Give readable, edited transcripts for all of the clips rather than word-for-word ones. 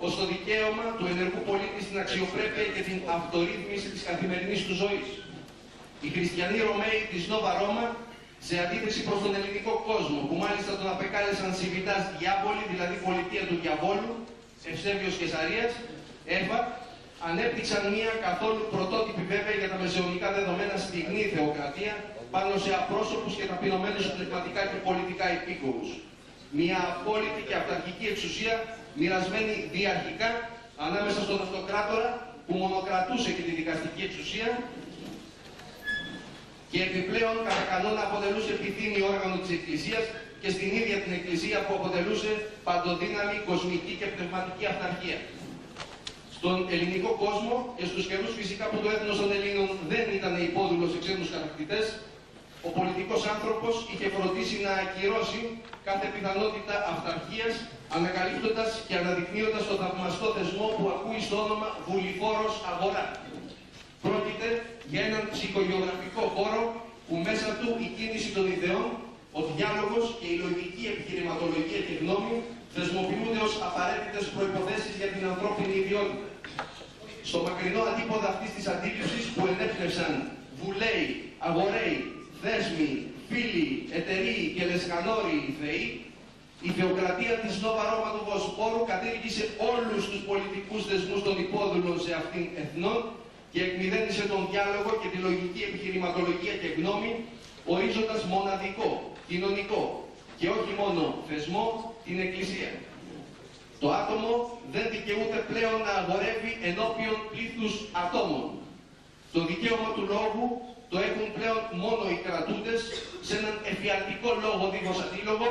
ως το δικαίωμα του ενεργού πολίτη στην αξιοπρέπεια και την αυτορύθμιση της καθημερινής του ζωής. Οι χριστιανοί Ρωμαίοι της Νόβα Ρώμα, σε αντίθεση προς τον ελληνικό κόσμο, που μάλιστα τον απεκάλεσαν Civitas Diaboli, δηλαδή πολιτεία του διαβόλου, Ευσέβιος Κεσαρίας, ΕΦΑ, ανέπτυξαν μια καθόλου πρωτότυπη βέβαια για τα μεσαιωνικά δεδομένα στιγνή θεοκρατία πάνω σε απρόσωπους και ταπεινωμένους πνευματικά και πολιτικά υπήκοους. Μια απόλυτη και αυταρχική εξουσία μοιρασμένη διαρχικά ανάμεσα στον αυτοκράτορα που μονοκρατούσε και τη δικαστική εξουσία και επιπλέον κατά κανόνα αποτελούσε επιθύμιο όργανο της Εκκλησίας και στην ίδια την Εκκλησία που αποτελούσε παντοδύναμη κοσμική και πνευματική αυταρχία. Στον ελληνικό κόσμο και στους καιρούς φυσικά που το έθνος των Ελλήνων δεν ήταν υπόδουλος σε ξένους κατακτητές, ο πολιτικός άνθρωπος είχε φροντίσει να ακυρώσει κάθε πιθανότητα αυταρχίας, ανακαλύπτοντας και αναδεικνύοντας τον θαυμαστό θεσμό που ακούει στο όνομα Βουληφόρος Αγορά. Πρόκειται για έναν ψυχογεωγραφικό χώρο που μέσα του η κίνηση των ιδεών, ο διάλογος και η λογική επιχειρηματολογία και γνώμη θεσμοποιούνται ως απαραίτητες προϋποθέσεις για την ανθρώπινη ιδιότητα. Στο μακρινό αντίποδα αυτής της αντίληψης που ενέπνευσαν Βουλαίοι, Αγοραίοι, Θέσμοι, Φίλοι, Εταιρείοι και Λεσχανόριοι Θεοί, η θεοκρατία της Νόβα Ρώμα του Βοσπόρου κατήργησε όλους τους πολιτικούς θεσμούς των υπόδουλων σε αυτήν εθνών και εκμηδένισε τον διάλογο και τη λογική επιχειρηματολογία και γνώμη, ορίζοντας μοναδικό, κοινωνικό και όχι μόνο θεσμό, την Εκκλησία. Το άτομο δεν δικαιούται πλέον να αγορεύει ενώπιον πλήθους ατόμων. Το δικαίωμα του λόγου το έχουν πλέον μόνο οι κρατούντες σε έναν εφιαλτικό λόγο δίχως αντίλογο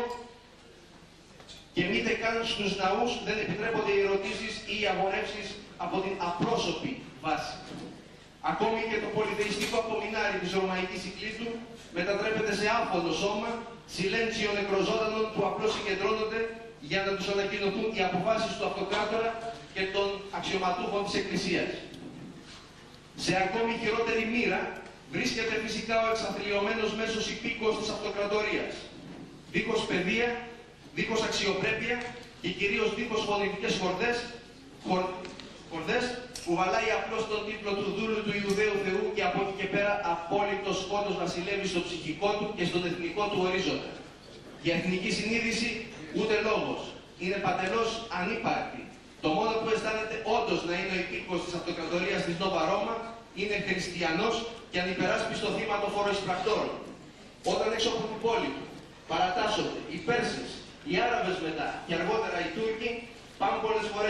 και μήτε καν στους ναούς δεν επιτρέπονται οι ερωτήσεις ή οι αγορεύσεις από την απρόσωπη βάση. Ακόμη και το πολυθεϊστικό απομεινάρι της Ρωμαϊκής Κυκλήτου μετατρέπεται σε άφωνο σώμα, σιλέντσιο νεκροζώντανων που απλώς συγκεντρώνονται για να τους ανακοινωθούν οι αποφάσεις του αυτοκράτορα και των αξιωματούχων της Εκκλησίας. Σε ακόμη χειρότερη μοίρα βρίσκεται φυσικά ο εξαθλιωμένος μέσος υπήκοος της αυτοκρατορίας. Δίχως παιδεία, δίχως αξιοπρέπεια και κυρίως δίχως φωνητικές χορδές που βαλάει απλώς τον τίτλο του δούλου του Ιουδαίου Θεού και από εκεί και πέρα απόλυτο σκότος βασιλεύει στο ψυχικό του και στον εθνικό του ορίζοντα. Για εθνική συνείδηση ούτε λόγος. Είναι παντελώς ανύπαρκτη. Το μόνο που αισθάνεται όντως να είναι ο υπήκοος της αυτοκρατορίας της Νόβα Ρώμα είναι χριστιανός και ανυπεράσπιστο θύμα των φοροεισπρακτόρων. Όταν έξω από την πόλη του παρατάσσονται οι Πέρσες, οι Άραβες μετά και αργότερα οι Τούρκοι, πάνε πολλές φορές